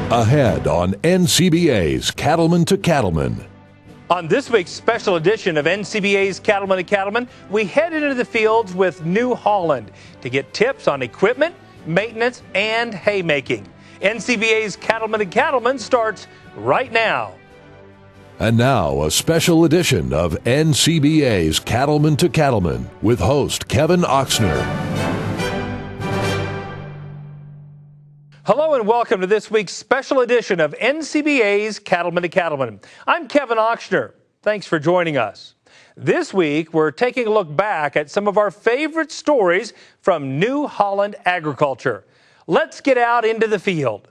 Ahead on NCBA's Cattleman to Cattleman. On this week's special edition of NCBA's Cattleman to Cattleman, we head into the fields with New Holland to get tips on equipment, maintenance, and haymaking. NCBA's Cattleman to Cattleman starts right now. And now, a special edition of NCBA's Cattleman to Cattleman with host Kevin Oxner. Hello and welcome to this week's special edition of NCBA's Cattleman to Cattleman. I'm Kevin Oxner. Thanks for joining us. This week, we're taking a look back at some of our favorite stories from New Holland agriculture. Let's get out into the field.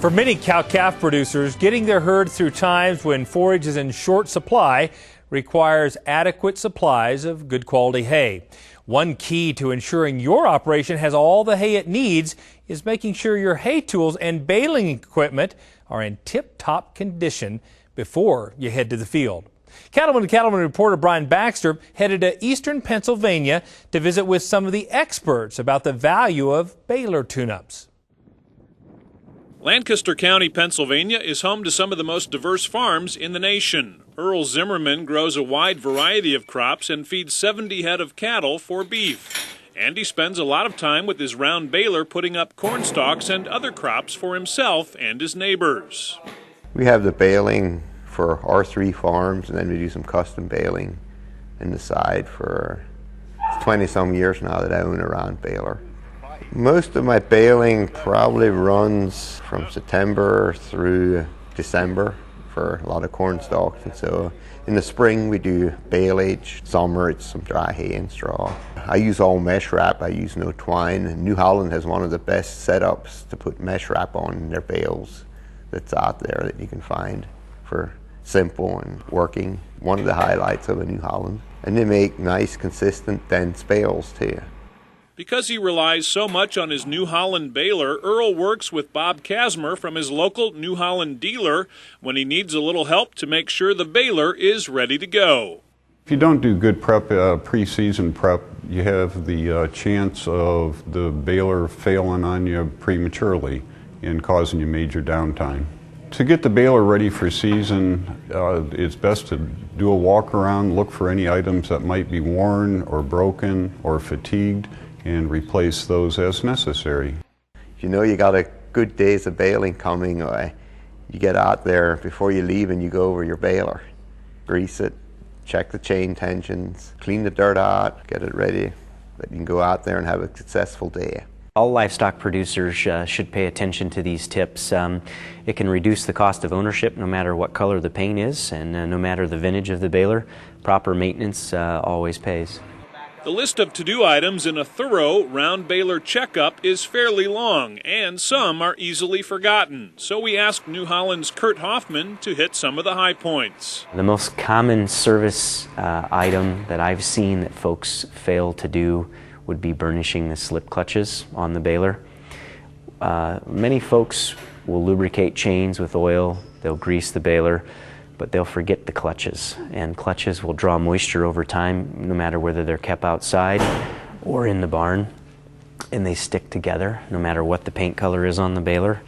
For many cow-calf producers, getting their herd through times when forage is in short supply requires adequate supplies of good quality hay. One key to ensuring your operation has all the hay it needs is making sure your hay tools and baling equipment are in tip-top condition before you head to the field. Cattleman to Cattleman reporter Brian Baxter headed to eastern Pennsylvania to visit with some of the experts about the value of baler tune-ups. Lancaster County, Pennsylvania is home to some of the most diverse farms in the nation. Earl Zimmerman grows a wide variety of crops and feeds 70 head of cattle for beef. And he spends a lot of time with his round baler putting up corn stalks and other crops for himself and his neighbors. We have the baling for our 3 farms, and then we do some custom baling in the side for 20-some years now that I own a round baler. Most of my baling probably runs from September through December for a lot of corn stalks, and so in the spring we do baleage. Summer it's some dry hay and straw. I use all mesh wrap, I use no twine. New Holland has one of the best setups to put mesh wrap on their bales that's out there that you can find for simple and working. One of the highlights of a New Holland. And they make nice, consistent, dense bales too. Because he relies so much on his New Holland baler, Earl works with Bob Kasmer from his local New Holland dealer when he needs a little help to make sure the baler is ready to go. If you don't do good prep, pre-season prep, you have the chance of the baler failing on you prematurely and causing you major downtime. To get the baler ready for season, it's best to do a walk around, look for any items that might be worn or broken or fatigued, and replace those as necessary. You know you got a good days of baling coming, you get out there before you leave and you go over your baler. Grease it, check the chain tensions, clean the dirt out, get it ready, that you can go out there and have a successful day. All livestock producers should pay attention to these tips. It can reduce the cost of ownership no matter what color the paint is, and no matter the vintage of the baler. Proper maintenance always pays. The list of to-do items in a thorough round baler checkup is fairly long, and some are easily forgotten. So we asked New Holland's Kurt Hoffman to hit some of the high points. The most common service item that I've seen that folks fail to do would be burnishing the slip clutches on the baler. Many folks will lubricate chains with oil, they'll grease the baler, but they'll forget the clutches, and clutches will draw moisture over time no matter whether they're kept outside or in the barn, and they stick together no matter what the paint color is on the baler,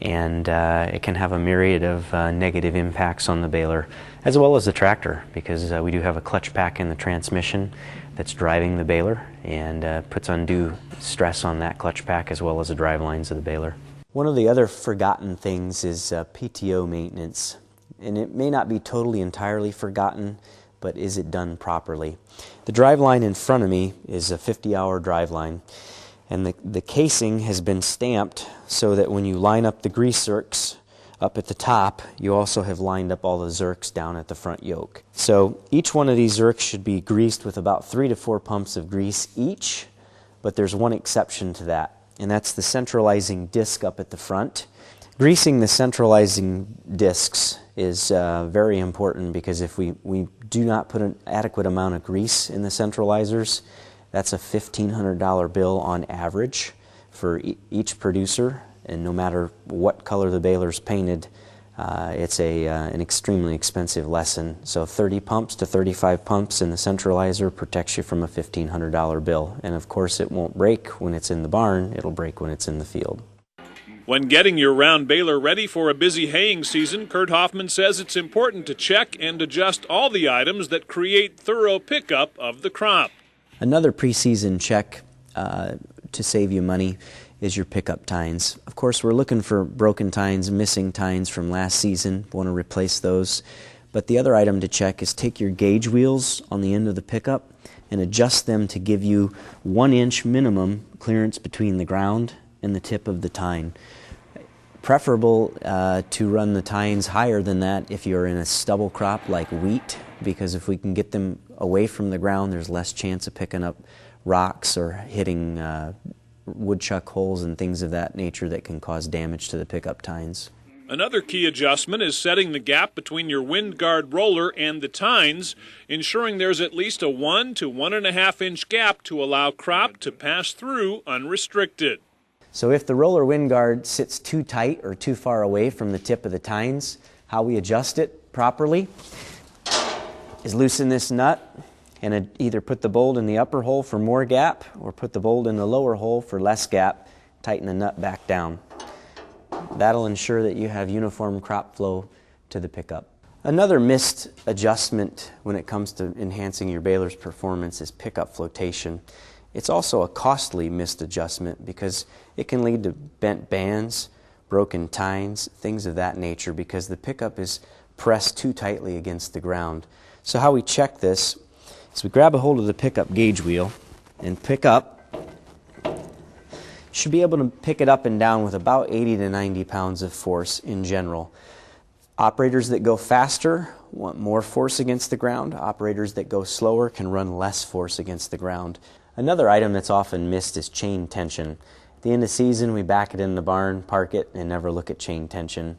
and it can have a myriad of negative impacts on the baler as well as the tractor, because we do have a clutch pack in the transmission that's driving the baler and puts undue stress on that clutch pack as well as the drive lines of the baler. One of the other forgotten things is PTO maintenance. And it may not be totally entirely forgotten, but is it done properly? The drive line in front of me is a 50-hour drive line, and the casing has been stamped so that when you line up the grease zerks up at the top, you also have lined up all the zerks down at the front yoke. So each one of these zerks should be greased with about 3 to 4 pumps of grease each, but there's one exception to that, and that's the centralizing disc up at the front. Greasing the centralizing discs is very important, because if we do not put an adequate amount of grease in the centralizers, that's a $1,500 bill on average for each producer, and no matter what color the baler's painted, It's an extremely expensive lesson. So 30 pumps to 35 pumps in the centralizer protects you from a $1,500 bill. And of course it won't break when it's in the barn, it'll break when it's in the field. When getting your round baler ready for a busy haying season, Kurt Hoffman says it's important to check and adjust all the items that create thorough pickup of the crop. Another preseason check to save you money is your pickup tines. Of course, we're looking for broken tines, missing tines from last season. Want to replace those. But the other item to check is take your gauge wheels on the end of the pickup and adjust them to give you 1 inch minimum clearance between the ground and the tip of the tine. Preferable to run the tines higher than that if you're in a stubble crop like wheat, because if we can get them away from the ground, there's less chance of picking up rocks or hitting woodchuck holes and things of that nature that can cause damage to the pickup tines. Another key adjustment is setting the gap between your wind guard roller and the tines, ensuring there's at least a 1 to 1.5 inch gap to allow crop to pass through unrestricted. So if the roller wind guard sits too tight or too far away from the tip of the tines, how we adjust it properly is loosen this nut and either put the bolt in the upper hole for more gap or put the bolt in the lower hole for less gap, tighten the nut back down. That'll ensure that you have uniform crop flow to the pickup. Another missed adjustment when it comes to enhancing your baler's performance is pickup flotation. It's also a costly missed adjustment because it can lead to bent bands, broken tines, things of that nature because the pickup is pressed too tightly against the ground. So how we check this is we grab a hold of the pickup gauge wheel and pick up. Should be able to pick it up and down with about 80 to 90 pounds of force in general. Operators that go faster want more force against the ground. Operators that go slower can run less force against the ground. Another item that's often missed is chain tension. At the end of the season, we back it in the barn, park it, and never look at chain tension.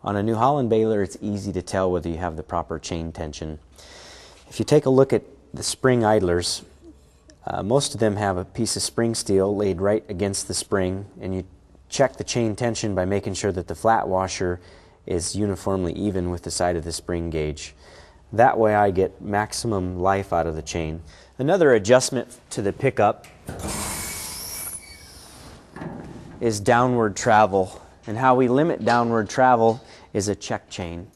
On a New Holland baler, it's easy to tell whether you have the proper chain tension. If you take a look at the spring idlers, most of them have a piece of spring steel laid right against the spring, and you check the chain tension by making sure that the flat washer is uniformly even with the side of the spring gauge. That way I get maximum life out of the chain. Another adjustment to the pickup is downward travel. And how we limit downward travel is a check chain.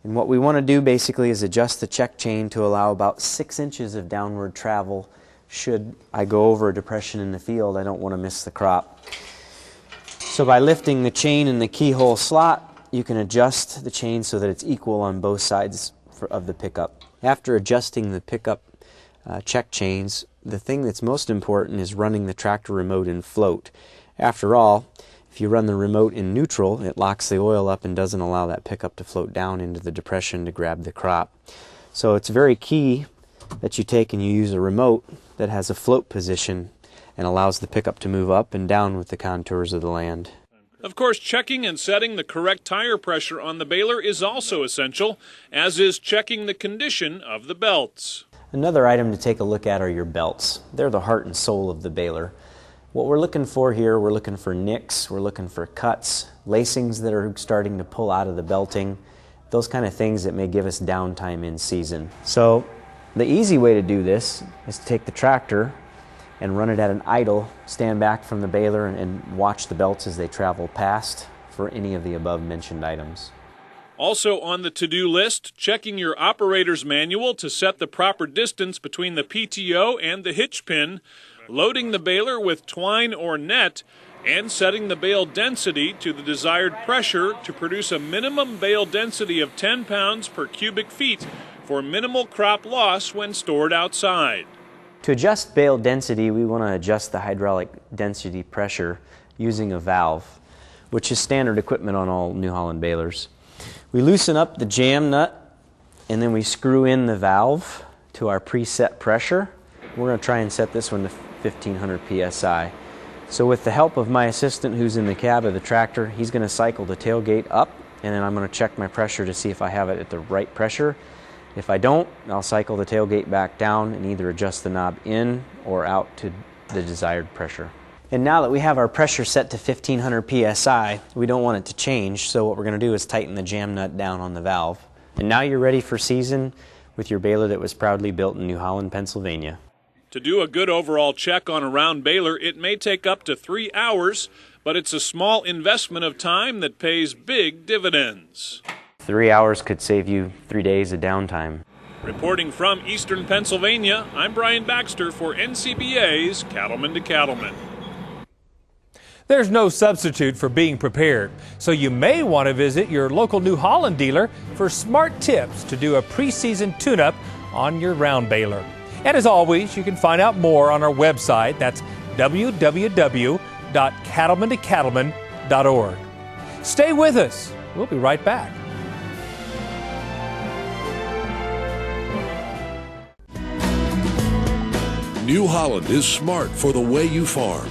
And what we want to do basically is adjust the check chain to allow about 6 inches of downward travel. Should I go over a depression in the field, I don't want to miss the crop. So by lifting the chain in the keyhole slot, you can adjust the chain so that it's equal on both sides of the pickup. After adjusting the pickup check chains, the thing that's most important is running the tractor remote in float. After all, if you run the remote in neutral, it locks the oil up and doesn't allow that pickup to float down into the depression to grab the crop. So it's very key that you take and you use a remote that has a float position and allows the pickup to move up and down with the contours of the land. Of course, checking and setting the correct tire pressure on the baler is also essential, as is checking the condition of the belts. Another item to take a look at are your belts. They're the heart and soul of the baler. What we're looking for here, we're looking for nicks, we're looking for cuts, lacings that are starting to pull out of the belting, those kind of things that may give us downtime in season. So the easy way to do this is to take the tractor and run it at an idle, stand back from the baler and watch the belts as they travel past for any of the above mentioned items. Also on the to-do list, checking your operator's manual to set the proper distance between the PTO and the hitch pin, loading the baler with twine or net, and setting the bale density to the desired pressure to produce a minimum bale density of 10 pounds per cubic feet for minimal crop loss when stored outside. To adjust bale density, we want to adjust the hydraulic density pressure using a valve, which is standard equipment on all New Holland balers. We loosen up the jam nut and then we screw in the valve to our preset pressure. We're going to try and set this one to 1500 psi. So with the help of my assistant who's in the cab of the tractor, he's going to cycle the tailgate up and then I'm going to check my pressure to see if I have it at the right pressure. If I don't, I'll cycle the tailgate back down and either adjust the knob in or out to the desired pressure. And now that we have our pressure set to 1500 psi, we don't want it to change, so what we're going to do is tighten the jam nut down on the valve. And now you're ready for season with your baler that was proudly built in New Holland, Pennsylvania. To do a good overall check on a round baler, it may take up to 3 hours, but it's a small investment of time that pays big dividends. 3 hours could save you 3 days of downtime. Reporting from Eastern Pennsylvania, I'm Brian Baxter for NCBA's Cattleman to Cattleman. There's no substitute for being prepared, so you may want to visit your local New Holland dealer for smart tips to do a preseason tune-up on your round baler. And as always, you can find out more on our website. That's www.cattlemantocattleman.org. Stay with us. We'll be right back. New Holland is smart for the way you farm.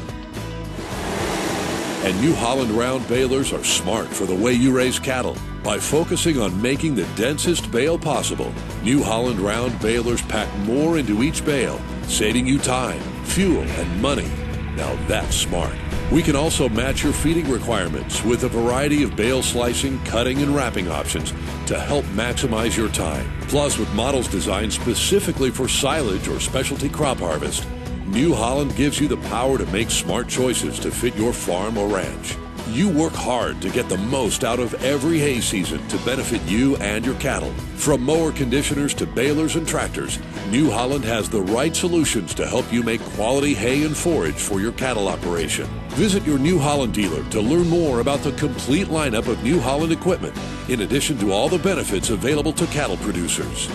And New Holland round balers are smart for the way you raise cattle. By focusing on making the densest bale possible, New Holland round balers pack more into each bale, saving you time, fuel, and money. Now that's smart. We can also match your feeding requirements with a variety of bale slicing, cutting, and wrapping options to help maximize your time. Plus, with models designed specifically for silage or specialty crop harvest, New Holland gives you the power to make smart choices to fit your farm or ranch. You work hard to get the most out of every hay season to benefit you and your cattle. From mower conditioners to balers and tractors, New Holland has the right solutions to help you make quality hay and forage for your cattle operation. Visit your New Holland dealer to learn more about the complete lineup of New Holland equipment, in addition to all the benefits available to cattle producers.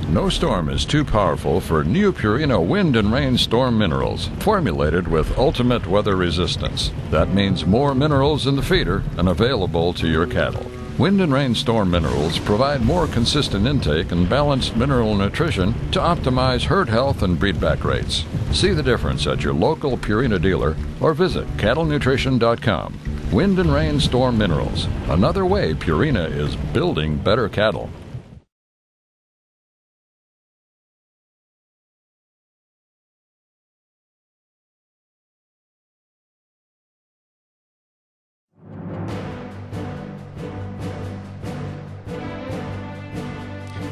No storm is too powerful for new Purina Wind and Rain Storm Minerals, formulated with ultimate weather resistance. That means more minerals in the feeder and available to your cattle. Wind and Rain Storm Minerals provide more consistent intake and balanced mineral nutrition to optimize herd health and breedback rates. See the difference at your local Purina dealer or visit cattlenutrition.com. Wind and Rain Storm Minerals, another way Purina is building better cattle.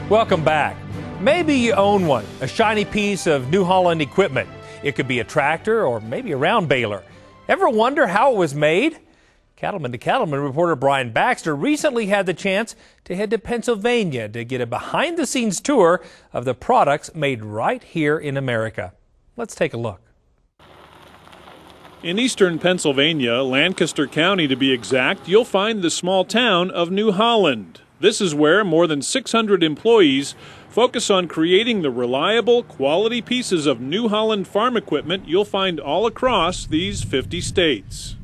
Welcome back. Maybe you own one, a shiny piece of New Holland equipment. It could be a tractor or maybe a round baler. Ever wonder how it was made? Cattleman to Cattleman reporter Brian Baxter recently had the chance to head to Pennsylvania to get a behind-the-scenes tour of the products made right here in America. Let's take a look. In eastern Pennsylvania, Lancaster County to be exact, you'll find the small town of New Holland. This is where more than 600 employees focus on creating the reliable, quality pieces of New Holland farm equipment you'll find all across these 50 states.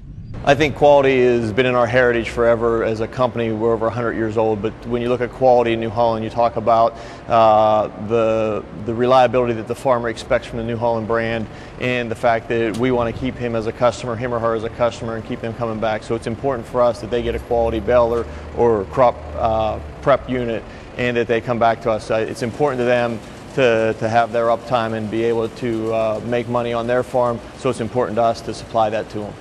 I think quality has been in our heritage forever as a company. We're over 100 years old, but when you look at quality in New Holland, you talk about the reliability that the farmer expects from the New Holland brand, and the fact that we want to keep him as a customer, him or her as a customer, and keep them coming back. So it's important for us that they get a quality baler or crop prep unit, and that they come back to us. It's important to them to have their uptime and be able to make money on their farm, so it's important to us to supply that to them.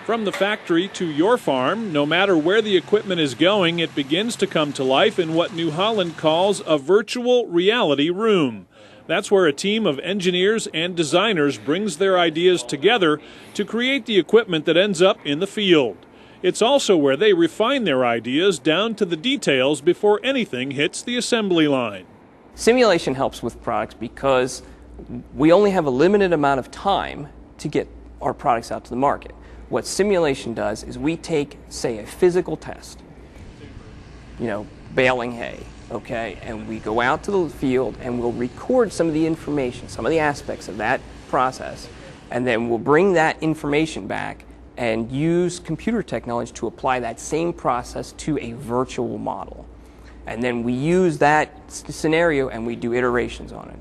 From the factory to your farm, no matter where the equipment is going, it begins to come to life in what New Holland calls a virtual reality room. That's where a team of engineers and designers brings their ideas together to create the equipment that ends up in the field. It's also where they refine their ideas down to the details before anything hits the assembly line. Simulation helps with products because we only have a limited amount of time to get our products out to the market. What simulation does is we take, say, a physical test, baling hay, okay, and we go out to the field and we'll record some of the information, some of the aspects of that process, and then we'll bring that information back and use computer technology to apply that same process to a virtual model. And then we use that scenario and we do iterations on it.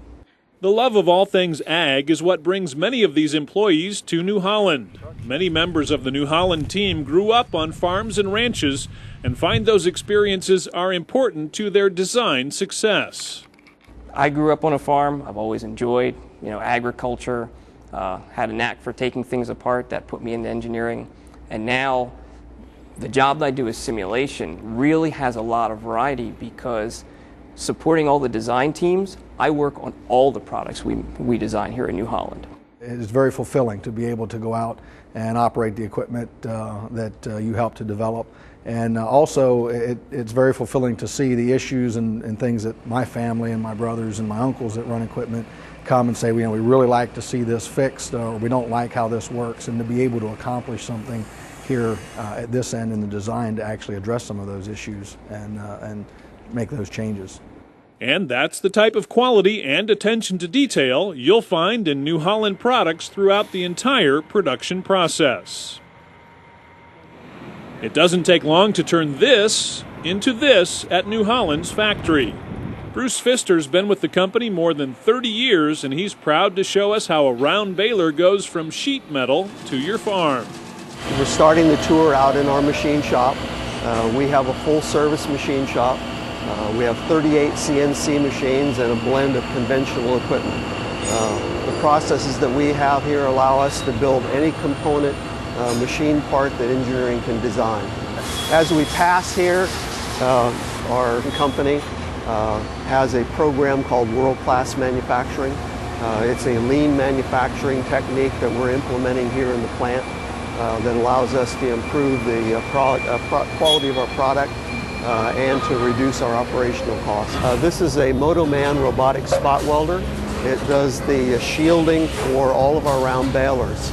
The love of all things ag is what brings many of these employees to New Holland. Many members of the New Holland team grew up on farms and ranches and find those experiences are important to their design success. I grew up on a farm. I've always enjoyed agriculture, had a knack for taking things apart. That put me into engineering. And now the job that I do as simulation really has a lot of variety because supporting all the design teams, I work on all the products we design here in New Holland. It is very fulfilling to be able to go out and operate the equipment that you help to develop. And also it's very fulfilling to see the issues and things that my family and my brothers and my uncles that run equipment come and say, we really like to see this fixed, or we don't like how this works, and to be able to accomplish something here at this end in the design to actually address some of those issues and make those changes. And that's the type of quality and attention to detail you'll find in New Holland products throughout the entire production process. It doesn't take long to turn this into this at New Holland's factory. Bruce Pfister's been with the company more than 30 years, and he's proud to show us how a round baler goes from sheet metal to your farm. We're starting the tour out in our machine shop. We have a full service machine shop. We have 38 CNC machines and a blend of conventional equipment. The processes that we have here allow us to build any component machine part that engineering can design. As we pass here, our company has a program called World-Class Manufacturing. It's a lean manufacturing technique that we're implementing here in the plant that allows us to improve the quality of our product and to reduce our operational costs. This is a Motoman robotic spot welder. It does the shielding for all of our round balers.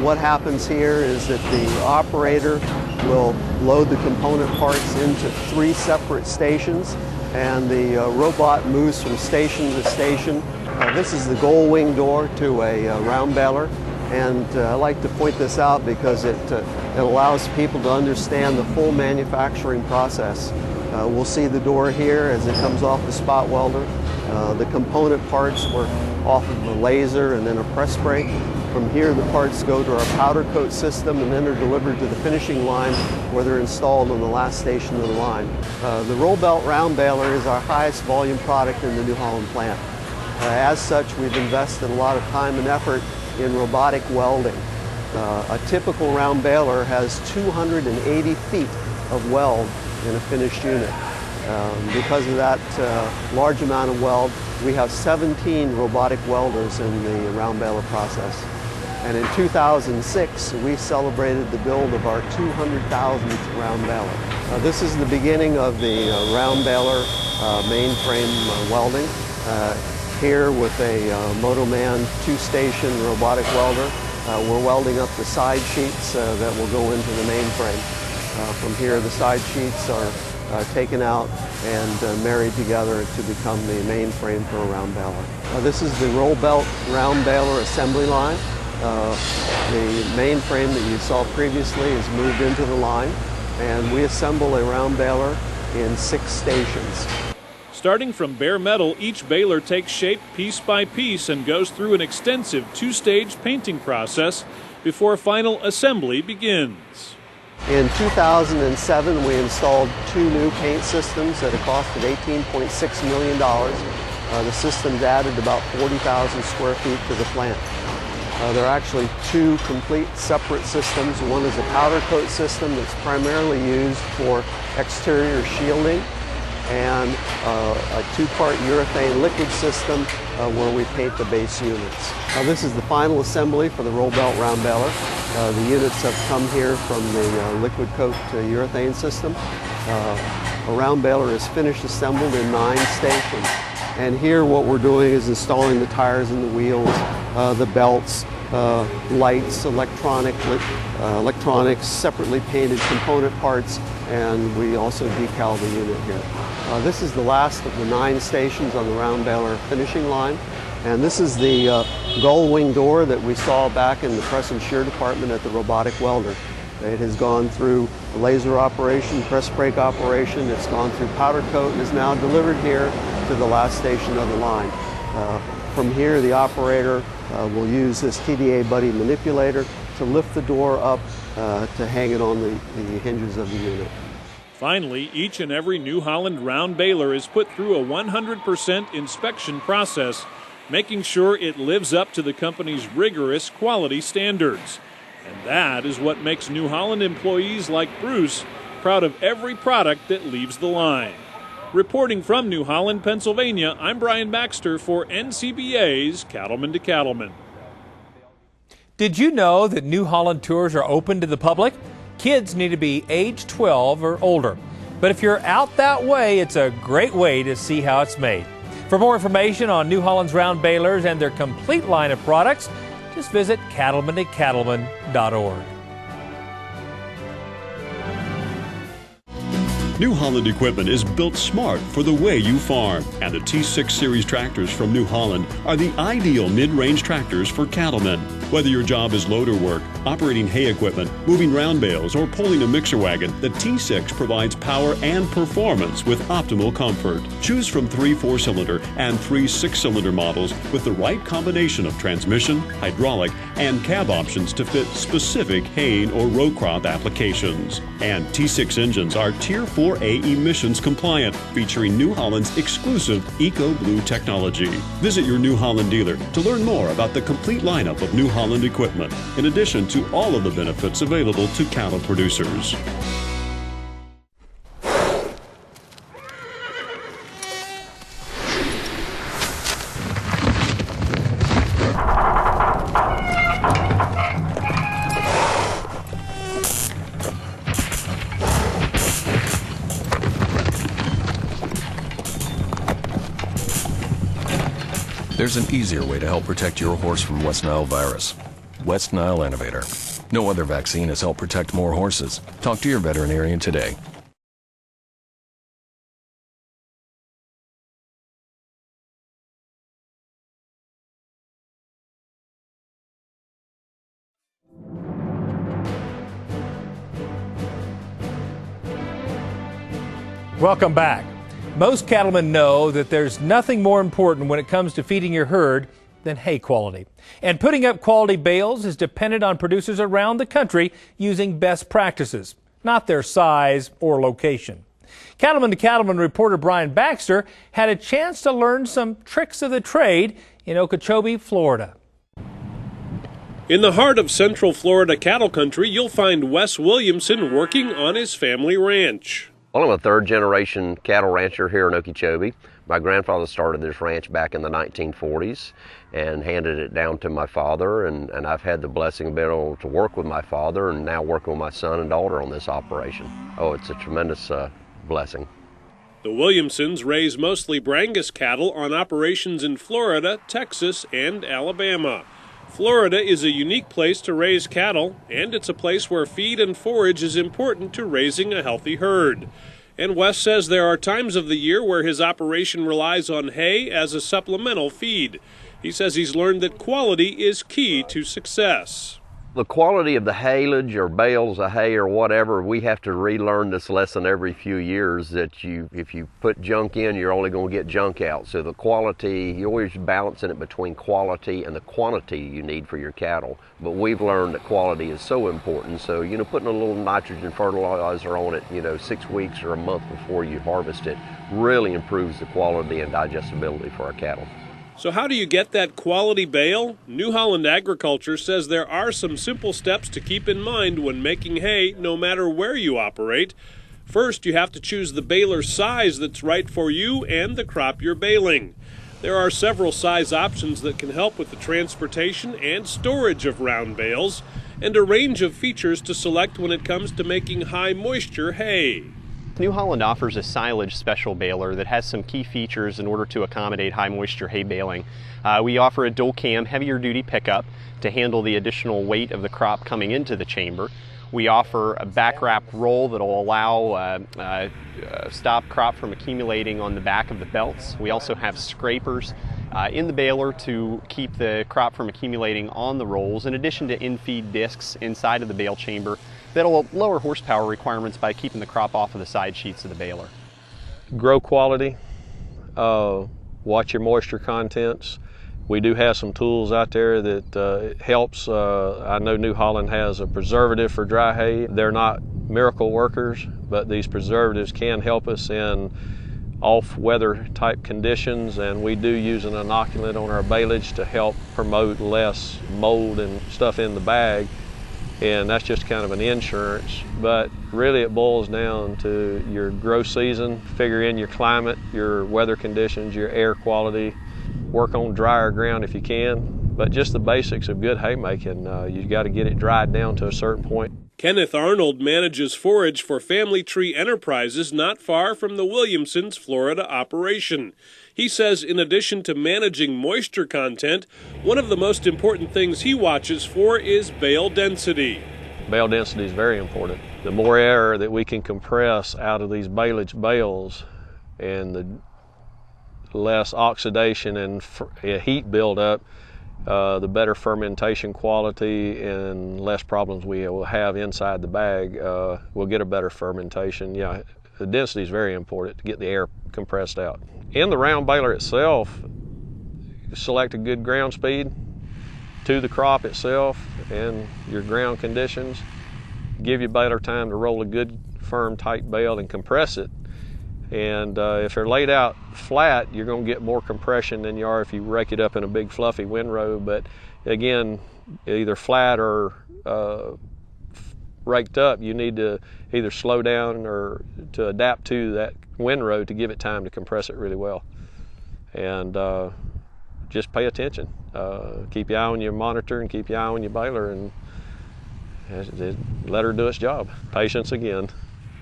What happens here is that the operator will load the component parts into 3 separate stations, and the robot moves from station to station. This is the gold wing door to a round baler, and I like to point this out because it allows people to understand the full manufacturing process. We'll see the door here as it comes off the spot welder. The component parts work off of a laser and then a press brake. From here, the parts go to our powder coat system and then are delivered to the finishing line where they're installed on the last station of the line. The roll belt round baler is our highest volume product in the New Holland plant. As such, we've invested a lot of time and effort in robotic welding. A typical round baler has 280 feet of weld in a finished unit. Because of that large amount of weld, we have 17 robotic welders in the round baler process. And in 2006, we celebrated the build of our 200,000th round baler. This is the beginning of the round baler mainframe welding. Here with a Motoman 2-station robotic welder, we're welding up the side sheets that will go into the mainframe. From here, the side sheets are taken out and married together to become the mainframe for a round baler. This is the roll belt round baler assembly line. The mainframe that you saw previously is moved into the line, and we assemble a round baler in 6 stations. Starting from bare metal, each baler takes shape piece by piece and goes through an extensive 2-stage painting process before final assembly begins. In 2007, we installed 2 new paint systems at a cost of $18.6 million. The systems added about 40,000 square feet to the plant. There are actually 2 complete separate systems. One is a powder coat system that's primarily used for exterior shielding, and a 2-part urethane liquid system where we paint the base units. This is the final assembly for the roll belt round baler. The units have come here from the liquid coat urethane system. A round baler is finished assembled in 9 stations. And here what we're doing is installing the tires and the wheels, the belts, lights, electronics, separately painted component parts, and we also decal the unit here. This is the last of the 9 stations on the round baler finishing line. And this is the gull wing door that we saw back in the press and shear department at the robotic welder. It has gone through laser operation, press brake operation, it's gone through powder coat, and is now delivered here to the last station of the line. From here, the operator will use this TDA Buddy manipulator to lift the door up to hang it on the hinges of the unit. Finally, each and every New Holland round baler is put through a 100% inspection process making sure it lives up to the company's rigorous quality standards. And that is what makes New Holland employees like Bruce proud of every product that leaves the line. Reporting from New Holland, Pennsylvania, I'm Brian Baxter for NCBA's Cattleman to Cattleman. Did you know that New Holland tours are open to the public? Kids need to be age 12 or older. But if you're out that way, it's a great way to see how it's made. For more information on New Holland's round balers and their complete line of products, just visit cattlemantocattleman.org. New Holland equipment is built smart for the way you farm, and the T6 series tractors from New Holland are the ideal mid-range tractors for cattlemen. Whether your job is loader work, operating hay equipment, moving round bales, or pulling a mixer wagon, the T6 provides power and performance with optimal comfort. Choose from 3 4-cylinder and 3 6-cylinder models with the right combination of transmission, hydraulic, and cab options to fit specific haying or row crop applications. And T6 engines are Tier 4A emissions compliant, featuring New Holland's exclusive EcoBlue technology. Visit your New Holland dealer to learn more about the complete lineup of New Holland equipment, in addition to all of the benefits available to cattle producers. There's an easier way to help protect your horse from West Nile virus. West Nile Innovator. No other vaccine has helped protect more horses. Talk to your veterinarian today. Welcome back. Most cattlemen know that there's nothing more important when it comes to feeding your herd than hay quality. And putting up quality bales is dependent on producers around the country using best practices, not their size or location. Cattleman to Cattleman reporter Brian Baxter had a chance to learn some tricks of the trade in Okeechobee, Florida. In the heart of Central Florida cattle country, you'll find Wes Williamson working on his family ranch. Well, I'm a third-generation cattle rancher here in Okeechobee. My grandfather started this ranch back in the 1940s and handed it down to my father, and I've had the blessing of being able to work with my father and now working with my son and daughter on this operation. Oh, it's a tremendous blessing. The Williamsons raise mostly Brangus cattle on operations in Florida, Texas, and Alabama. Florida is a unique place to raise cattle, and it's a place where feed and forage is important to raising a healthy herd. And Wes says there are times of the year where his operation relies on hay as a supplemental feed. He says he's learned that quality is key to success. The quality of the haylage or bales of hay or whatever, we have to relearn this lesson every few years that if you put junk in, you're only going to get junk out. So the quality, you're always balancing it between quality and the quantity you need for your cattle. But we've learned that quality is so important. So, putting a little nitrogen fertilizer on it, 6 weeks or a month before you harvest it really improves the quality and digestibility for our cattle. So how do you get that quality bale? New Holland Agriculture says there are some simple steps to keep in mind when making hay, no matter where you operate. First, you have to choose the baler size that's right for you and the crop you're baling. There are several size options that can help with the transportation and storage of round bales, and a range of features to select when it comes to making high moisture hay. New Holland offers a silage special baler that has some key features in order to accommodate high moisture hay baling. We offer a dual cam heavier duty pickup to handle the additional weight of the crop coming into the chamber. We offer a back wrap roll that will allow stop crop from accumulating on the back of the belts. We also have scrapers in the baler to keep the crop from accumulating on the rolls, in addition to in-feed discs inside of the bale chamber that'll lower horsepower requirements by keeping the crop off of the side sheets of the baler. Grow quality, watch your moisture contents. We do have some tools out there that helps. I know New Holland has a preservative for dry hay. They're not miracle workers, but these preservatives can help us in off-weather type conditions, and we do use an inoculant on our baleage to help promote less mold and stuff in the bag, and that's just kind of an insurance. But really it boils down to your grow season, figure in your climate, your weather conditions, your air quality, work on drier ground if you can, but just the basics of good haymaking. You've got to get it dried down to a certain point. Kenneth Arnold manages forage for Family Tree Enterprises not far from the Williamsons, Florida operation. He says in addition to managing moisture content, one of the most important things he watches for is bale density. Bale density is very important. The more air that we can compress out of these baleage bales, and the less oxidation and heat buildup, the better fermentation quality and less problems we will have inside the bag. We'll get a better fermentation. Yeah, the density is very important to get the air compressed out. In the round baler itself, select a good ground speed to the crop itself and your ground conditions. Give your baler time to roll a good, firm, tight bale and compress it. And if they're laid out flat, you're going to get more compression than you are if you rake it up in a big fluffy windrow. But again, either flat or raked up, you need to either slow down or to adapt to that windrow to give it time to compress it really well. And just pay attention. Keep your eye on your monitor and keep your eye on your baler, and let her do its job. Patience again.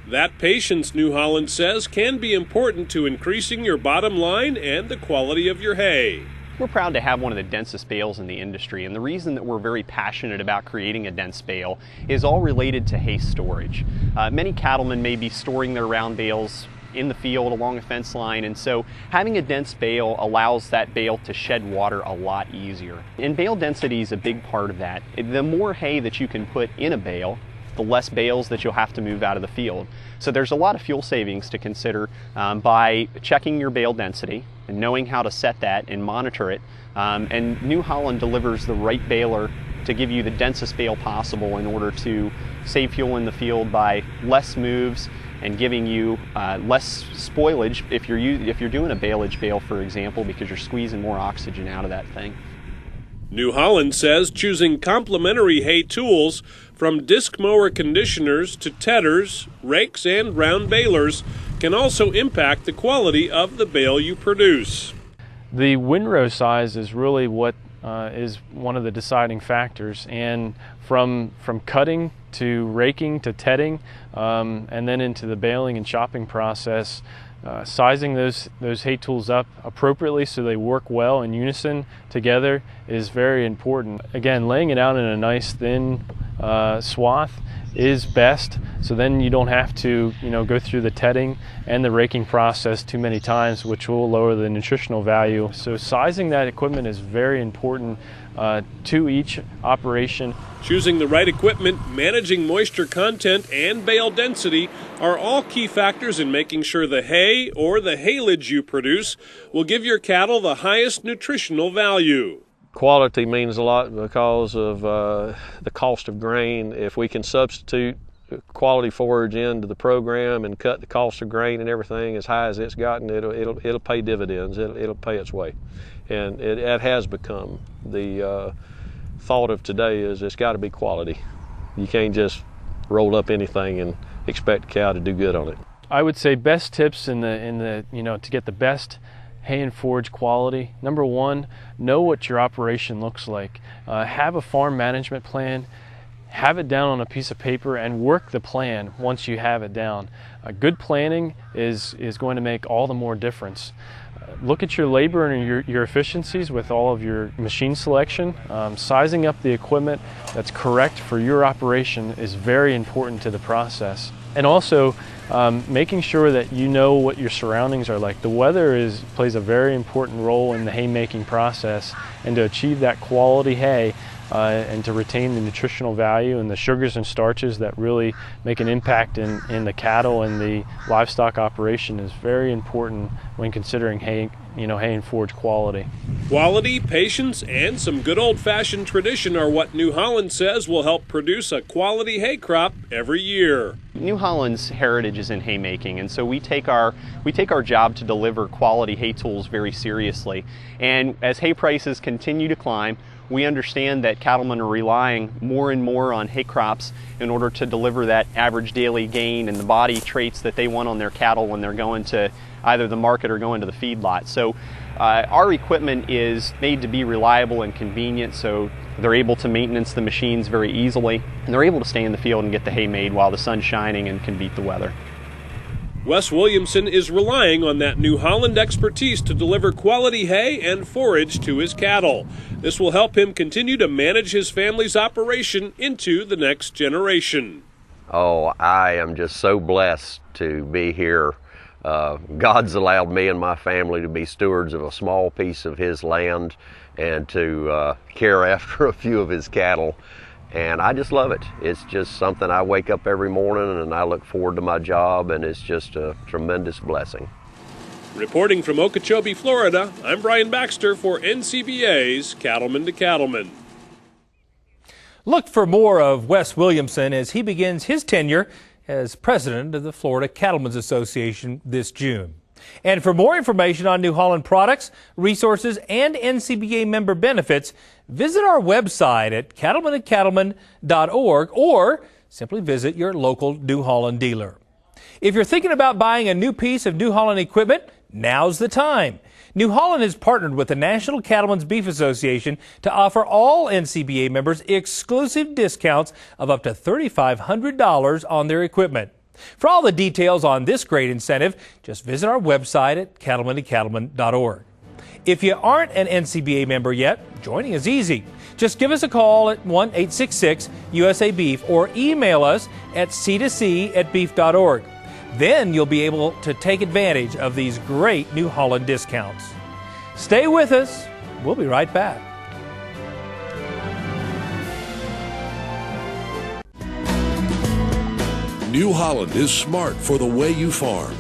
That patience, New Holland says, can be important to increasing your bottom line and the quality of your hay. We're proud to have one of the densest bales in the industry, and the reason that we're very passionate about creating a dense bale is all related to hay storage. Many cattlemen may be storing their round bales in the field along a fence line, and so having a dense bale allows that bale to shed water a lot easier. And bale density is a big part of that. The more hay that you can put in a bale, the less bales that you'll have to move out of the field. So there's a lot of fuel savings to consider by checking your bale density and knowing how to set that and monitor it. And New Holland delivers the right baler to give you the densest bale possible in order to save fuel in the field by less moves and giving you less spoilage if you're doing a baleage bale, for example, because you're squeezing more oxygen out of that thing. New Holland says choosing complementary hay tools, from disc mower conditioners to tedders, rakes, and round balers, can also impact the quality of the bale you produce. The windrow size is really what is one of the deciding factors, and from cutting to raking to tedding, and then into the baling and chopping process, sizing those hay tools up appropriately so they work well in unison together is very important. Again, laying it out in a nice thin swath is best, so then you don't have to go through the tedding and the raking process too many times, which will lower the nutritional value. So sizing that equipment is very important to each operation. Choosing the right equipment, managing moisture content, and bale density are all key factors in making sure the hay or the haylage you produce will give your cattle the highest nutritional value. Quality means a lot because of the cost of grain. If we can substitute quality forage into the program and cut the cost of grain and everything as high as it's gotten, it'll pay dividends. It'll pay its way, and it has become the thought of today is it's got to be quality. You can't just roll up anything and expect a cow to do good on it. I would say best tips in the to get the best hay and forage quality. Number one, know what your operation looks like. Have a farm management plan. Have it down on a piece of paper and work the plan once you have it down. Good planning is going to make all the more difference. Look at your labor and your efficiencies with all of your machine selection. Sizing up the equipment that's correct for your operation is very important to the process. And also making sure that you know what your surroundings are like. The weather plays a very important role in the haymaking process, and to achieve that quality hay and to retain the nutritional value and the sugars and starches that really make an impact in the cattle and the livestock operation is very important when considering hay and forage quality. Quality, patience, and some good old-fashioned tradition are what New Holland says will help produce a quality hay crop every year. New Holland's heritage is in haymaking, and so we take our job to deliver quality hay tools very seriously. And as hay prices continue to climb, we understand that cattlemen are relying more and more on hay crops in order to deliver that average daily gain and the body traits that they want on their cattle when they're going to either the market or going to the feedlot. So our equipment is made to be reliable and convenient, so they're able to maintenance the machines very easily, and they're able to stay in the field and get the hay made while the sun's shining and can beat the weather. Wes Williamson is relying on that New Holland expertise to deliver quality hay and forage to his cattle. This will help him continue to manage his family's operation into the next generation. Oh, I am just so blessed to be here. God's allowed me and my family to be stewards of a small piece of his land and to care after a few of his cattle. And I just love it. It's just something I wake up every morning and I look forward to my job, and it's just a tremendous blessing. Reporting from Okeechobee, Florida, I'm Brian Baxter for NCBA's Cattleman to Cattleman. Look for more of Wes Williamson as he begins his tenure as president of the Florida Cattlemen's Association this June. And for more information on New Holland products, resources, and NCBA member benefits, visit our website at cattlemanandcattleman.org or simply visit your local New Holland dealer. If you're thinking about buying a new piece of New Holland equipment, now's the time. New Holland has partnered with the National Cattlemen's Beef Association to offer all NCBA members exclusive discounts of up to $3,500 on their equipment. For all the details on this great incentive, just visit our website at cattlemanandcattleman.org. If you aren't an NCBA member yet, joining is easy. Just give us a call at 1-866-USA-BEEF or email us at c2c@beef.org. Then you'll be able to take advantage of these great New Holland discounts. Stay with us. We'll be right back. New Holland is smart for the way you farm.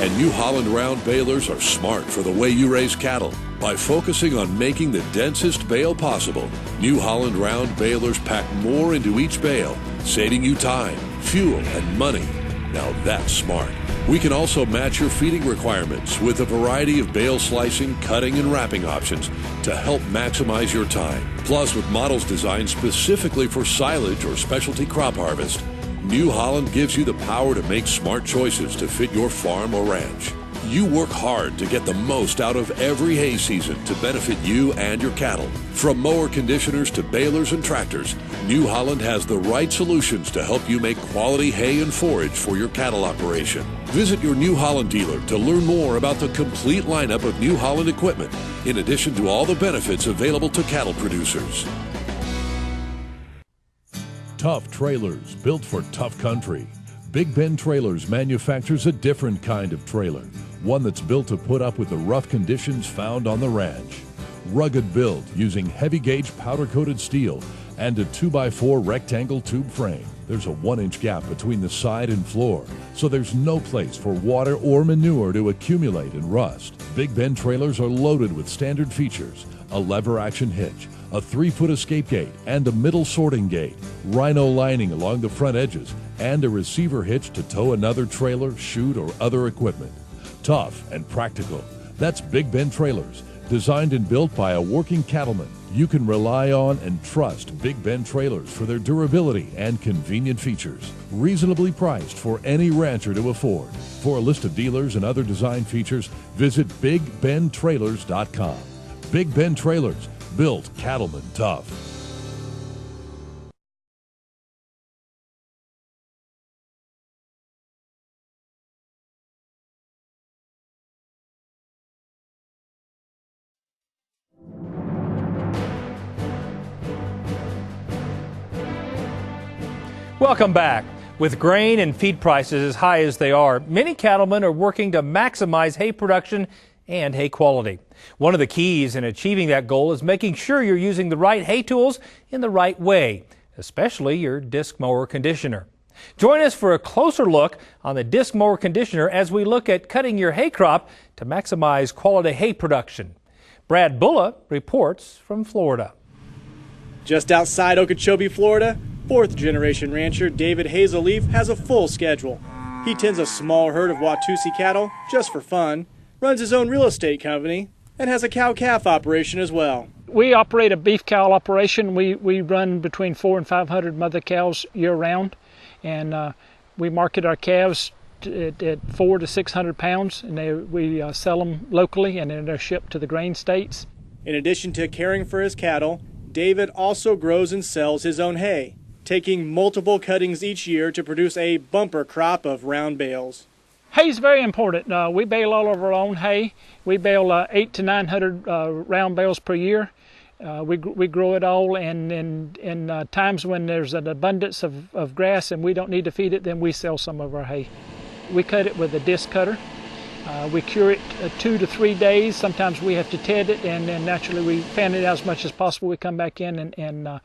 And New Holland round balers are smart for the way you raise cattle. By focusing on making the densest bale possible, New Holland round balers pack more into each bale, saving you time, fuel, and money. Now that's smart. We can also match your feeding requirements with a variety of bale slicing, cutting, and wrapping options to help maximize your time. Plus, with models designed specifically for silage or specialty crop harvest, New Holland gives you the power to make smart choices to fit your farm or ranch. You work hard to get the most out of every hay season to benefit you and your cattle. From mower conditioners to balers and tractors, New Holland has the right solutions to help you make quality hay and forage for your cattle operation. Visit your New Holland dealer to learn more about the complete lineup of New Holland equipment, in addition to all the benefits available to cattle producers. Tough trailers built for tough country. Big Ben Trailers manufactures a different kind of trailer, one that's built to put up with the rough conditions found on the ranch. Rugged build using heavy gauge powder coated steel and a 2x4 rectangle tube frame. There's a 1-inch gap between the side and floor, so there's no place for water or manure to accumulate and rust. Big Ben trailers are loaded with standard features: a lever action hitch, a 3-foot escape gate and a middle sorting gate, rhino lining along the front edges, and a receiver hitch to tow another trailer, chute, or other equipment. Tough and practical. That's Big Ben Trailers, designed and built by a working cattleman. You can rely on and trust Big Ben Trailers for their durability and convenient features. Reasonably priced for any rancher to afford. For a list of dealers and other design features, visit BigBenTrailers.com. Big Ben Trailers, built cattlemen tough. Welcome back. With grain and feed prices as high as they are, many cattlemen are working to maximize hay production and hay quality. One of the keys in achieving that goal is making sure you're using the right hay tools in the right way, especially your disc mower conditioner. Join us for a closer look on the disc mower conditioner as we look at cutting your hay crop to maximize quality hay production. Brad Bulla reports from Florida. Just outside Okeechobee, Florida, fourth-generation rancher David Hazelleaf has a full schedule. He tends a small herd of Watusi cattle just for fun, runs his own real estate company, and has a cow-calf operation as well. We operate a beef cow operation. We run between 400 and 500 mother cows year-round, and we market our calves at 400 to 600 pounds, and we sell them locally, and then they're shipped to the grain states. In addition to caring for his cattle, David also grows and sells his own hay, taking multiple cuttings each year to produce a bumper crop of round bales. Hay is very important. We bale all of our own hay. We bale 800 to 900 round bales per year. We grow it all, and in times when there's an abundance of grass and we don't need to feed it, then we sell some of our hay. We cut it with a disc cutter. We cure it 2 to 3 days. Sometimes we have to ted it, and then naturally we fan it out as much as possible. We come back in and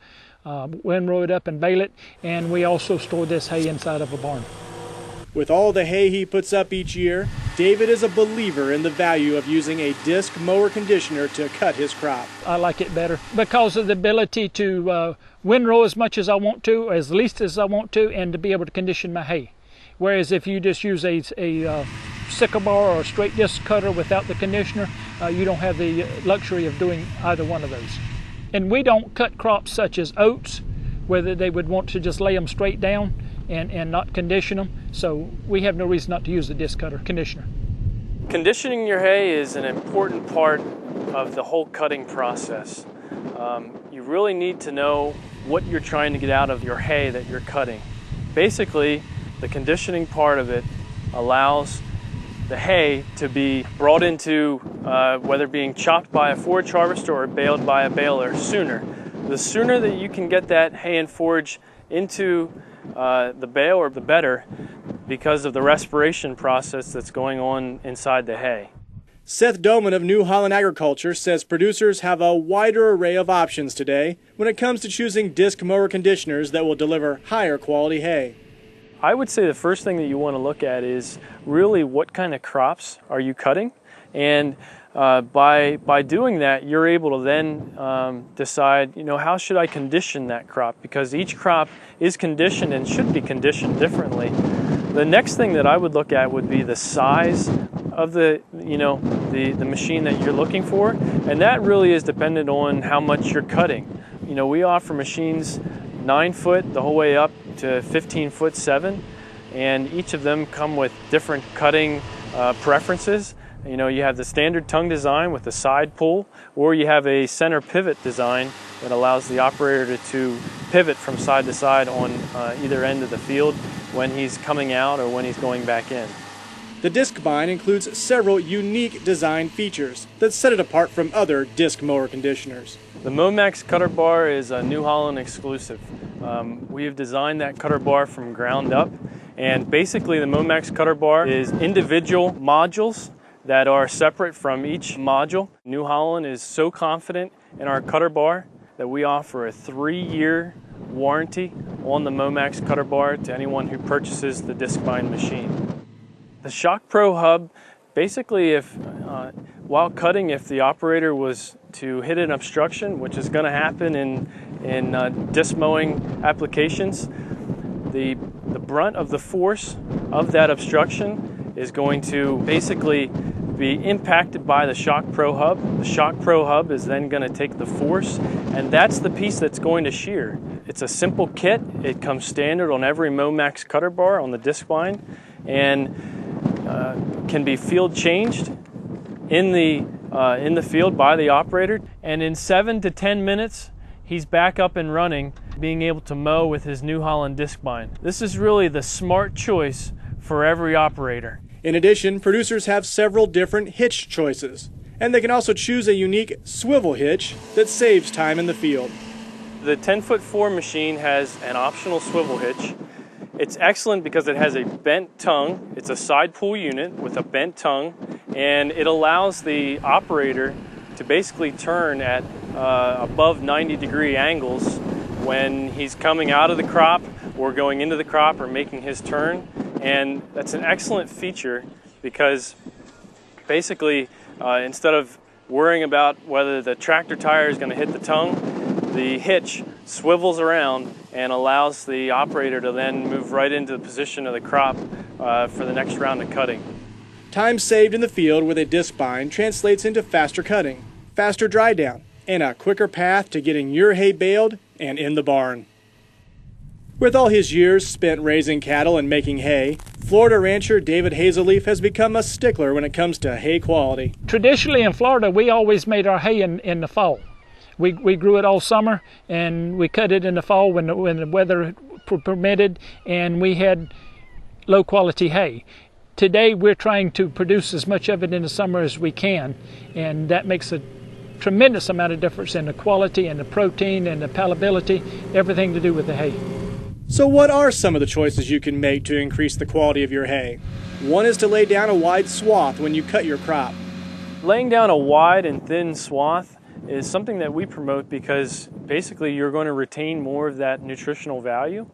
windrow it up and bale it, and we also store this hay inside of a barn. With all the hay he puts up each year, David is a believer in the value of using a disc mower conditioner to cut his crop. I like it better because of the ability to windrow as much as I want to, as least as I want to, and to be able to condition my hay. Whereas if you just use a sickle bar or a straight disc cutter without the conditioner, you don't have the luxury of doing either one of those. And we don't cut crops such as oats, whether they would want to just lay them straight down and not condition them. So we have no reason not to use the disc cutter conditioner. Conditioning your hay is an important part of the whole cutting process. You really need to know what you're trying to get out of your hay that you're cutting. Basically, the conditioning part of it allows the hay to be brought into, whether being chopped by a forage harvester or baled by a baler sooner. The sooner that you can get that hay and forage into the baler, the better, because of the respiration process that's going on inside the hay. Seth Doman of New Holland Agriculture says producers have a wider array of options today when it comes to choosing disc mower conditioners that will deliver higher quality hay. I would say the first thing that you want to look at is really what kind of crops are you cutting, and by doing that you're able to then decide, how should I condition that crop, because each crop is conditioned and should be conditioned differently. The next thing that I would look at would be the size of the machine that you're looking for, and that really is dependent on how much you're cutting. We offer machines 9 foot the whole way up to 15'7", and each of them come with different cutting preferences. You have the standard tongue design with the side pull, or you have a center pivot design that allows the operator to pivot from side to side on either end of the field when he's coming out or when he's going back in. The disc bind includes several unique design features that set it apart from other disc mower conditioners. The Momax cutter bar is a New Holland exclusive. We have designed that cutter bar from ground up, and basically the Momax cutter bar is individual modules that are separate from each module. New Holland is so confident in our cutter bar that we offer a 3-year warranty on the Momax cutter bar to anyone who purchases the disc bind machine. The Shock Pro hub, basically while cutting, if the operator was to hit an obstruction, which is going to happen in disc mowing applications, the brunt of the force of that obstruction is going to basically be impacted by the Shock Pro hub. The Shock Pro hub is then going to take the force, and that's the piece that's going to shear. It's a simple kit. It comes standard on every Momax cutter bar on the disc bind, and can be field changed in the field by the operator. And in 7 to 10 minutes, he's back up and running, being able to mow with his New Holland disc bind. This is really the smart choice for every operator. In addition, producers have several different hitch choices, and they can also choose a unique swivel hitch that saves time in the field. The 10'4" machine has an optional swivel hitch. It's excellent because it has a bent tongue. It's a side pull unit with a bent tongue, and it allows the operator to basically turn at above 90-degree angles when he's coming out of the crop or going into the crop or making his turn. And that's an excellent feature because basically instead of worrying about whether the tractor tire is going to hit the tongue, the hitch swivels around and allows the operator to then move right into the position of the crop for the next round of cutting. Time saved in the field with a disc bind translates into faster cutting, faster dry down, and a quicker path to getting your hay baled and in the barn. With all his years spent raising cattle and making hay, Florida rancher David Hazeleaf has become a stickler when it comes to hay quality. Traditionally in Florida, we always made our hay in the fall. We grew it all summer, and we cut it in the fall when the weather permitted, and we had low quality hay. Today we're trying to produce as much of it in the summer as we can, and that makes a tremendous amount of difference in the quality and the protein and the palatability, everything to do with the hay. So what are some of the choices you can make to increase the quality of your hay? One is to lay down a wide swath when you cut your crop. Laying down a wide and thin swath is something that we promote because basically you're going to retain more of that nutritional value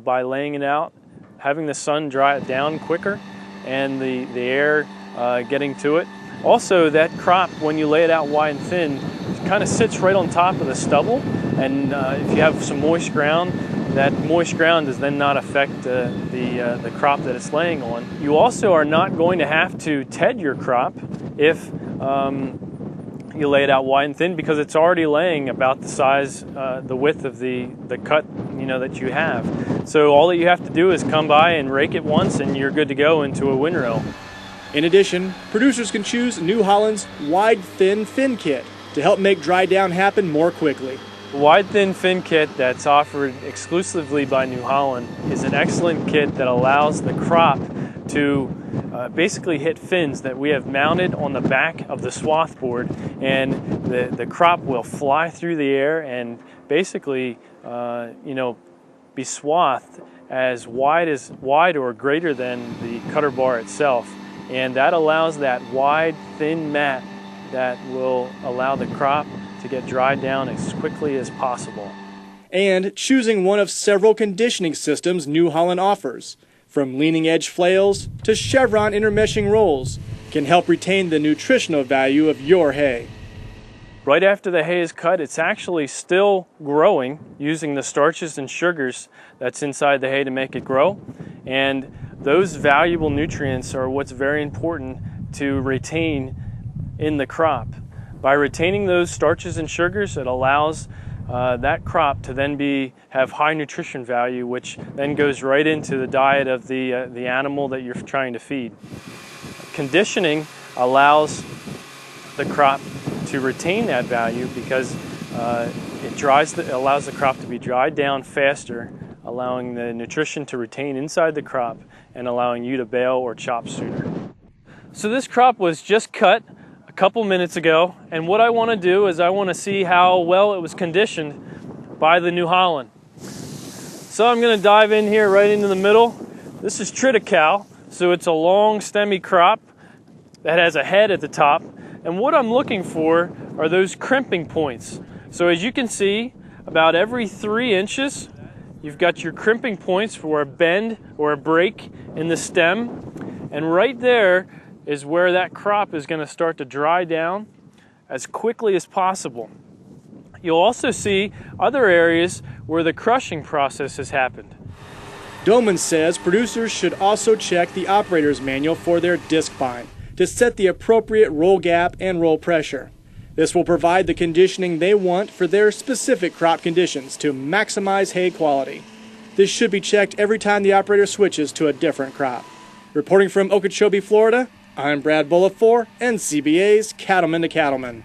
by laying it out, having the sun dry it down quicker, and the air getting to it. Also, that crop, when you lay it out wide and thin, it kind of sits right on top of the stubble, and if you have some moist ground, that moist ground does then not affect the crop that it's laying on. You also are not going to have to ted your crop if you lay it out wide and thin, because it's already laying about the size, the width of the cut that you have. So all that you have to do is come by and rake it once and you're good to go into a windrow. In addition, producers can choose New Holland's Wide Thin Fin Kit to help make dry down happen more quickly. The Wide Thin Fin Kit that's offered exclusively by New Holland is an excellent kit that allows the crop to basically hit fins that we have mounted on the back of the swath board, and the crop will fly through the air and basically be swathed as wide or greater than the cutter bar itself, and that allows that wide thin mat that will allow the crop to get dried down as quickly as possible. And choosing one of several conditioning systems New Holland offers, from leaning edge flails to chevron intermeshing rolls, can help retain the nutritional value of your hay. Right after the hay is cut, it's actually still growing using the starches and sugars that's inside the hay to make it grow. And those valuable nutrients are what's very important to retain in the crop. By retaining those starches and sugars, it allows that crop to then have high nutrition value, which then goes right into the diet of the animal that you're trying to feed. Conditioning allows the crop to retain that value because it allows the crop to be dried down faster, allowing the nutrition to retain inside the crop and allowing you to bale or chop sooner. So this crop was just cut a couple minutes ago, and what I want to do is I want to see how well it was conditioned by the New Holland. So I'm going to dive in here right into the middle. This is triticale, so it's a long stemmy crop that has a head at the top, and what I'm looking for are those crimping points. So as you can see, about every 3 inches you've got your crimping points for a bend or a break in the stem, and right there is where that crop is going to start to dry down as quickly as possible. You'll also see other areas where the crushing process has happened. Doman says producers should also check the operator's manual for their disc bind to set the appropriate roll gap and roll pressure. This will provide the conditioning they want for their specific crop conditions to maximize hay quality. This should be checked every time the operator switches to a different crop. Reporting from Okeechobee, Florida, I'm Brad Bullock for NCBA's Cattleman to Cattleman.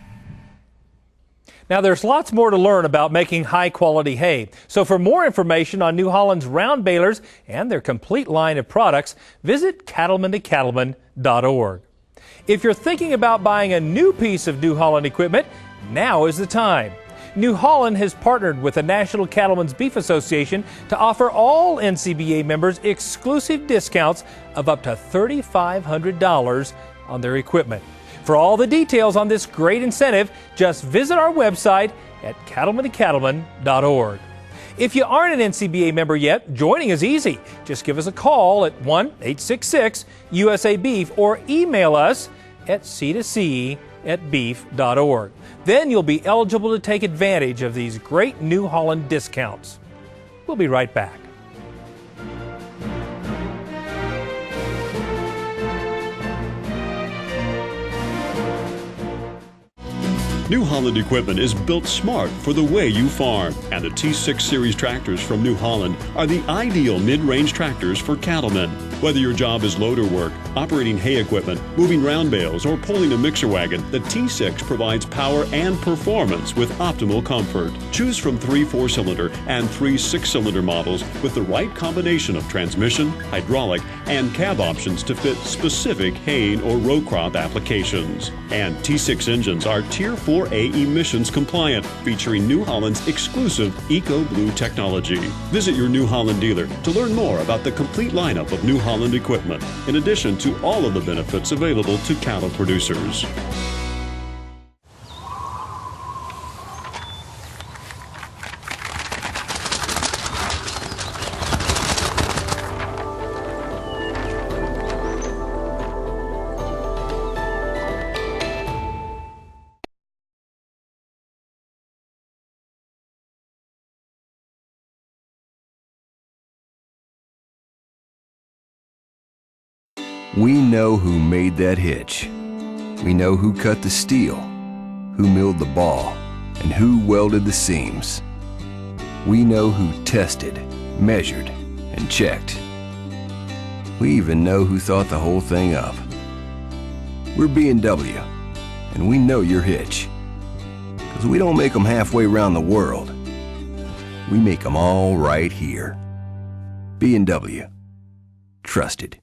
Now, there's lots more to learn about making high-quality hay. So for more information on New Holland's round balers and their complete line of products, visit cattlemantocattleman.org. If you're thinking about buying a new piece of New Holland equipment, now is the time. New Holland has partnered with the National Cattlemen's Beef Association to offer all NCBA members exclusive discounts of up to $3,500 on their equipment. For all the details on this great incentive, just visit our website at cattlemantocattleman.org. If you aren't an NCBA member yet, joining is easy. Just give us a call at 1-866-USA-BEEF or email us at c2c@beef.org. Then you'll be eligible to take advantage of these great New Holland discounts. We'll be right back. New Holland equipment is built smart for the way you farm, and the T6 series tractors from New Holland are the ideal mid-range tractors for cattlemen. Whether your job is loader work, operating hay equipment, moving round bales, or pulling a mixer wagon, the T6 provides power and performance with optimal comfort. Choose from 3 4-cylinder and 3 6-cylinder models with the right combination of transmission, hydraulic, and cab options to fit specific haying or row crop applications. And T6 engines are Tier 4A emissions compliant, featuring New Holland's exclusive Eco Blue technology. Visit your New Holland dealer to learn more about the complete lineup of New Holland equipment, in addition to all of the benefits available to cattle producers. We know who made that hitch. We know who cut the steel, who milled the ball, and who welded the seams. We know who tested, measured, and checked. We even know who thought the whole thing up. We're B&W, and we know your hitch. Because we don't make them halfway around the world. We make them all right here. B&W. Trusted.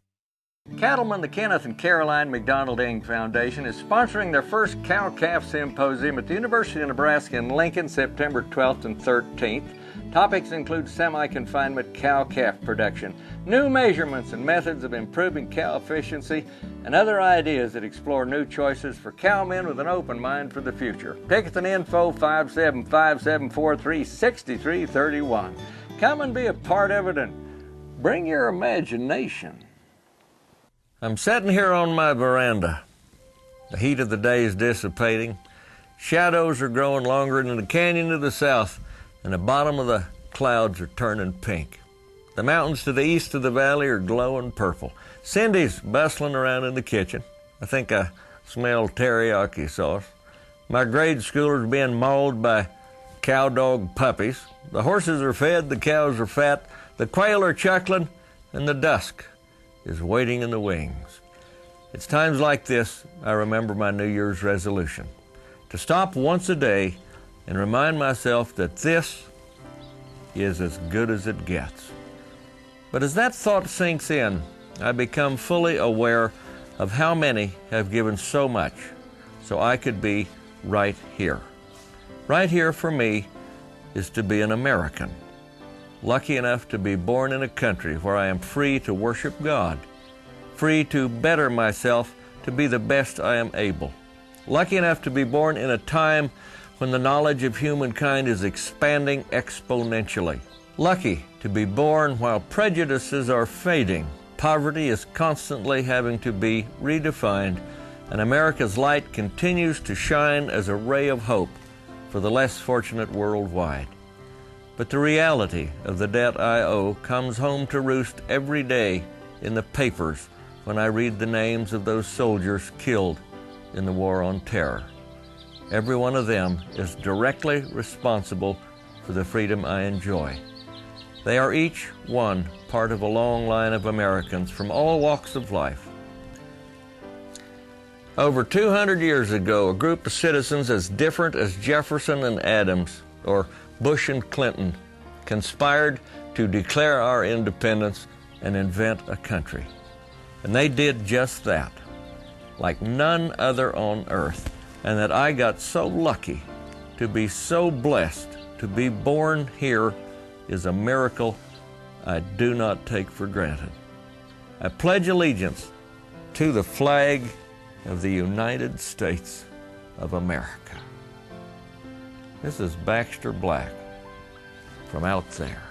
Cattlemen, the Kenneth and Caroline McDonald Inc. Foundation is sponsoring their first Cow-Calf Symposium at the University of Nebraska in Lincoln, September 12th and 13th. Topics include semi-confinement cow-calf production, new measurements and methods of improving cow efficiency, and other ideas that explore new choices for cowmen with an open mind for the future. Tickets and info 575-743-6331. Come and be a part of it and bring your imagination. I'm sitting here on my veranda. The heat of the day is dissipating. Shadows are growing longer in the canyon to the south, and the bottom of the clouds are turning pink. The mountains to the east of the valley are glowing purple. Cindy's bustling around in the kitchen. I think I smell teriyaki sauce. My grade schoolers being mauled by cow dog puppies. The horses are fed, the cows are fat, the quail are chuckling, and the dusk is waiting in the wings. It's times like this I remember my New Year's resolution, to stop once a day and remind myself that this is as good as it gets. But as that thought sinks in, I become fully aware of how many have given so much so I could be right here. Right here for me is to be an American, lucky enough to be born in a country where I am free to worship God, free to better myself to be the best I am able, lucky enough to be born in a time when the knowledge of humankind is expanding exponentially, lucky to be born while prejudices are fading, poverty is constantly having to be redefined, and America's light continues to shine as a ray of hope for the less fortunate worldwide. But the reality of the debt I owe comes home to roost every day in the papers when I read the names of those soldiers killed in the War on Terror. Every one of them is directly responsible for the freedom I enjoy. They are each one part of a long line of Americans from all walks of life. Over 200 years ago, a group of citizens as different as Jefferson and Adams, or Bush and Clinton, conspired to declare our independence and invent a country. And they did just that, like none other on earth. And that I got so lucky to be so blessed to be born here is a miracle I do not take for granted. I pledge allegiance to the flag of the United States of America. This is Baxter Black. from out there.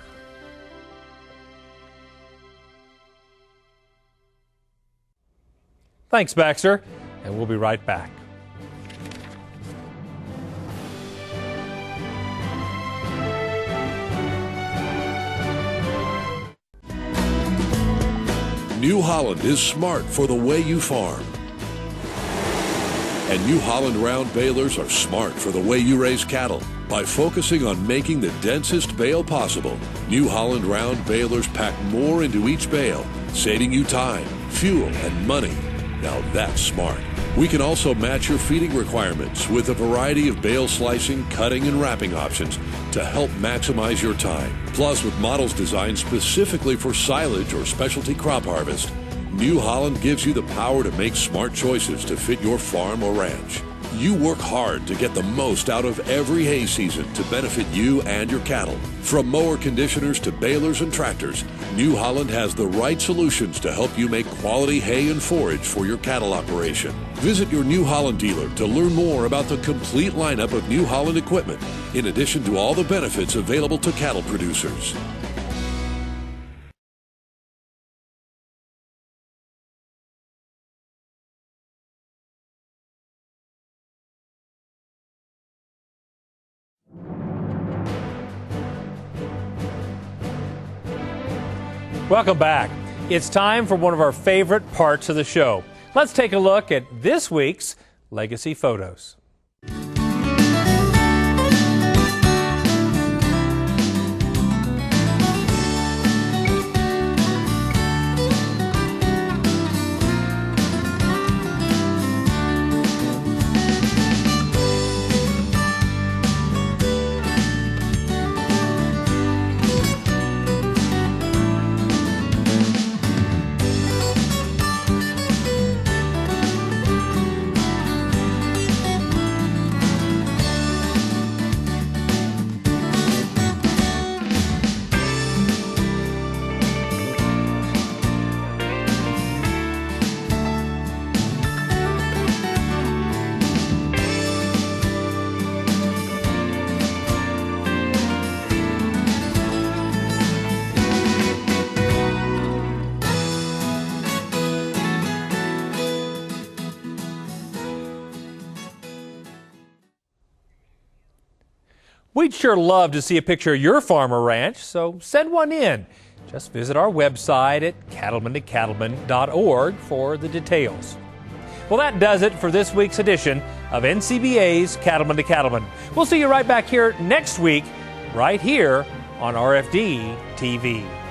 Thanks, Baxter, and we'll be right back. New Holland is smart for the way you farm. And New Holland round balers are smart for the way you raise cattle. By focusing on making the densest bale possible, New Holland round balers pack more into each bale, saving you time, fuel, and money. Now that's smart. We can also match your feeding requirements with a variety of bale slicing, cutting, and wrapping options to help maximize your time. Plus, with models designed specifically for silage or specialty crop harvest, New Holland gives you the power to make smart choices to fit your farm or ranch. You work hard to get the most out of every hay season to benefit you and your cattle. From mower conditioners to balers and tractors, New Holland has the right solutions to help you make quality hay and forage for your cattle operation. Visit your New Holland dealer to learn more about the complete lineup of New Holland equipment, in addition to all the benefits available to cattle producers. Welcome back. It's time for one of our favorite parts of the show. Let's take a look at this week's Legacy Photos. We'd sure love to see a picture of your farm or ranch, so send one in. Just visit our website at cattlemantocattleman.org for the details. Well, that does it for this week's edition of NCBA's Cattleman to Cattleman. We'll see you right back here next week, right here on RFD TV.